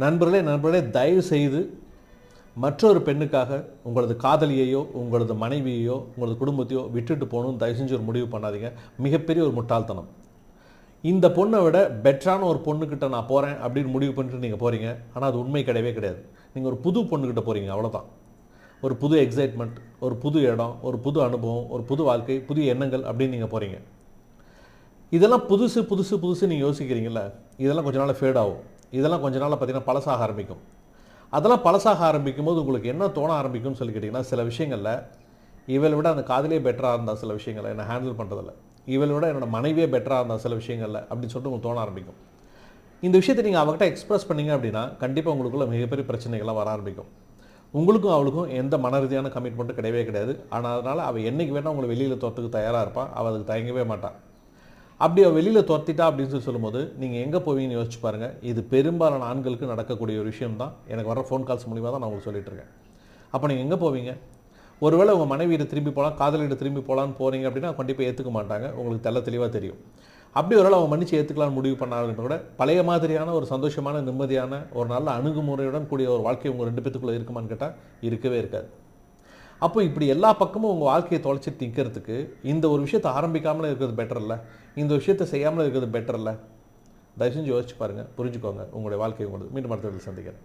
நண்பர்களே தயவு செய்து மற்றொரு பெண்ணுக்காக உங்களது காதலியையோ உங்களது மனைவியையோ உங்களது குடும்பத்தையோ விட்டுட்டு போகணும்னு தயவு செஞ்சு ஒரு முடிவு பண்ணாதீங்க. மிகப்பெரிய ஒரு முட்டாள்தனம். இந்த பொண்ணை விட பெட்டரான ஒரு பொண்ணுக்கிட்ட நான் போகிறேன் அப்படின்னு முடிவு பண்ணிட்டு நீங்கள் போகிறீங்க. ஆனால் அது உண்மை கிடையவே கிடையாது. நீங்கள் ஒரு புது பொண்ணுக்கிட்ட போகிறீங்க, அவ்வளோதான். ஒரு புது எக்ஸைட்மெண்ட், ஒரு புது இடம், ஒரு புது அனுபவம், ஒரு புது வாழ்க்கை, புதிய எண்ணங்கள் அப்படின்னு நீங்கள் போகிறீங்க. இதெல்லாம் புதுசு நீங்கள் யோசிக்கிறீங்கள, இதெல்லாம் கொஞ்ச நாள் ஃபேட் ஆகும். இதெல்லாம் கொஞ்ச நாள் பார்த்தீங்கன்னா பழசாக ஆரம்பிக்கும். அதெல்லாம் பழசாக ஆரம்பிக்கும் போது உங்களுக்கு என்ன தோண ஆரம்பிக்கும்னு சொல்லி கேட்டிங்கன்னா, சில விஷயங்களில் இவளை விட அந்த காதலியே பெட்டராக இருந்தால் சில விஷயங்களை என்னை ஹேண்டில் பண்ணுறதில்ல, இவளை விட என்னோடய மனைவியே பெட்டராக இருந்தால் சில விஷயங்களில் அப்படின்னு சொல்லிட்டு உங்களுக்கு தோண ஆரம்பிக்கும். இந்த விஷயத்தை நீங்கள் அவங்ககிட்ட எக்ஸ்பிரஸ் பண்ணிங்க அப்படின்னா கண்டிப்பாக உங்களுக்குள்ள மிகப்பெரிய பிரச்சனைகள்லாம் வர ஆரம்பிக்கும். உங்களுக்கும் அவளுக்கும் எந்த மன ரீதியான கமிட்மெண்ட்டும் கிடையவே கிடையாது. ஆனால் அதனால் அவள் என்றைக்கு வேணால் உங்களை வெளியில் தோறத்துக்கு தயாராக இருப்பாள். அவள் அதுக்கு தயங்கவே மாட்டாள். அப்படி அவள் வெளியில் துரத்திட்டா அப்படின்னு சொல்லும்போது நீங்கள் எங்கே போவீங்கன்னு யோசிச்சு பாருங்கள். இது பெரும்பாலான ஆண்களுக்கு நடக்கக்கூடிய ஒரு விஷயம் தான். எனக்கு வர ஃபோன் கால்ஸ் மூலிமா தான் நான் உங்களுக்கு சொல்லிட்டு இருக்கேன். அப்போ நீங்கள் எங்கே போவீங்க? ஒருவேளை உங்கள் மனைவியிட திரும்பி போகலாம், காதலியிட திரும்பி போகலான்னு போகிறீங்க அப்படின்னா கண்டிப்பாக ஏற்றுக்க மாட்டாங்க. உங்களுக்கு தெளிவாக தெரியும். அப்படி ஒருவேளை அவங்க மன்னிச்சு ஏற்றுக்கலான்னு முடிவு பண்ணாலும் கூட பழைய மாதிரியான ஒரு சந்தோஷமான நிம்மதியான ஒரு நல்ல அணுகுமுறையுடன் கூடிய ஒரு வாழ்க்கை உங்கள் 2 பேத்துக்குள்ளே இருக்குமான்னு கேட்டால் இருக்கவே இருக்காது. அப்போ இப்படி எல்லா பக்கமும் உங்கள் வாழ்க்கையை தொலைச்சிட்டு நிற்கிறதுக்கு இந்த ஒரு விஷயத்தை ஆரம்பிக்காமலே இருக்கிறது பெட்டர் இல்லை, இந்த விஷயத்தை செய்யாமல் இருக்கிறது பெட்டர் இல்லை. தயவு செஞ்சு யோசிச்சு பாருங்கள், புரிஞ்சுக்கோங்க. உங்களுடைய வாழ்க்கை உங்களுக்கு மீண்டும் அடுத்த சந்திக்கிறேன்.